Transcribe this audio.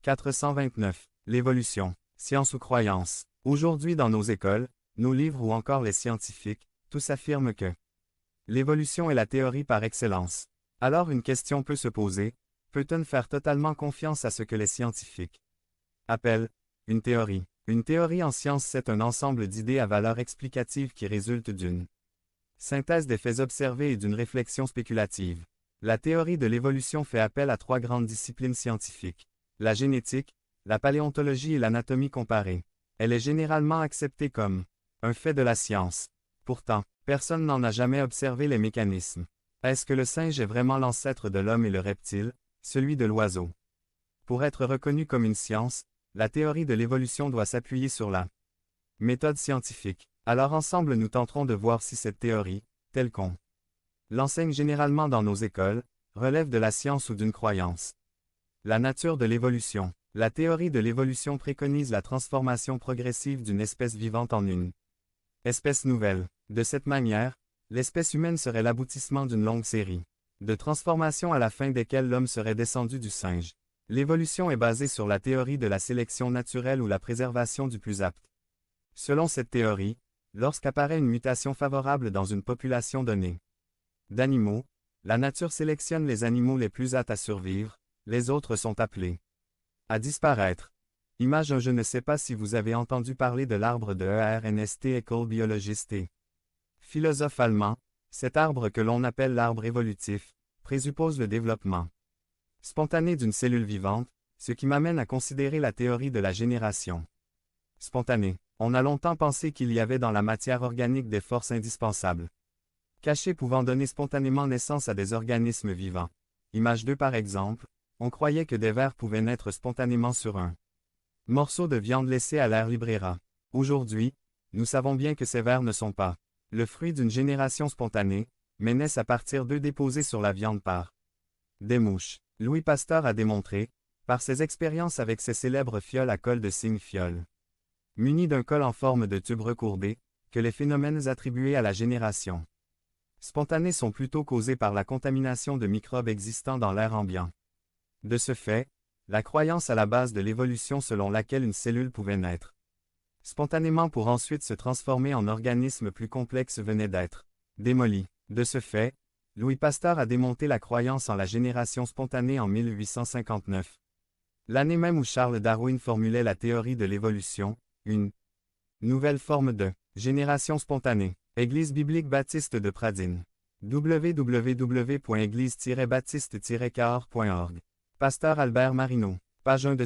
429. L'évolution. Science ou croyance. Aujourd'hui dans nos écoles, nos livres ou encore les scientifiques, tous affirment que l'évolution est la théorie par excellence. Alors une question peut se poser, peut-on faire totalement confiance à ce que les scientifiques appellent une théorie? Une théorie en science, c'est un ensemble d'idées à valeur explicative qui résulte d'une synthèse des faits observés et d'une réflexion spéculative. La théorie de l'évolution fait appel à trois grandes disciplines scientifiques: la génétique, la paléontologie et l'anatomie comparée. Elle est généralement acceptée comme un fait de la science. Pourtant, personne n'en a jamais observé les mécanismes. Est-ce que le singe est vraiment l'ancêtre de l'homme et le reptile, celui de l'oiseau? Pour être reconnue comme une science, la théorie de l'évolution doit s'appuyer sur la méthode scientifique. Alors ensemble nous tenterons de voir si cette théorie, telle qu'on l'enseigne généralement dans nos écoles, relève de la science ou d'une croyance. La nature de l'évolution. La théorie de l'évolution préconise la transformation progressive d'une espèce vivante en une espèce nouvelle. De cette manière, l'espèce humaine serait l'aboutissement d'une longue série de transformations à la fin desquelles l'homme serait descendu du singe. L'évolution est basée sur la théorie de la sélection naturelle ou la préservation du plus apte. Selon cette théorie, lorsqu'apparaît une mutation favorable dans une population donnée d'animaux, la nature sélectionne les animaux les plus aptes à survivre, les autres sont appelés à disparaître. Image 1. Je ne sais pas si vous avez entendu parler de l'arbre de Ernst Haeckel, biologiste et philosophe allemand. Cet arbre que l'on appelle l'arbre évolutif, présuppose le développement spontané d'une cellule vivante, ce qui m'amène à considérer la théorie de la génération spontanée. On a longtemps pensé qu'il y avait dans la matière organique des forces indispensables, cachées pouvant donner spontanément naissance à des organismes vivants. Image 2 par exemple, on croyait que des vers pouvaient naître spontanément sur un morceau de viande laissé à l'air libre. Aujourd'hui, nous savons bien que ces vers ne sont pas le fruit d'une génération spontanée, mais naissent à partir d'œufs déposés sur la viande par des mouches. Louis Pasteur a démontré, par ses expériences avec ses célèbres fioles à col de cygne fiole, munis d'un col en forme de tube recourbé, que les phénomènes attribués à la génération spontanée sont plutôt causés par la contamination de microbes existants dans l'air ambiant. De ce fait, la croyance à la base de l'évolution selon laquelle une cellule pouvait naître spontanément pour ensuite se transformer en organisme plus complexe venait d'être démolie. De ce fait, Louis Pasteur a démonté la croyance en la génération spontanée en 1859. L'année même où Charles Darwin formulait la théorie de l'évolution, une nouvelle forme de génération spontanée. Église biblique baptiste de Pradine. www.église-baptiste-cahors.org. Pasteur Albert Marino. Page 1 de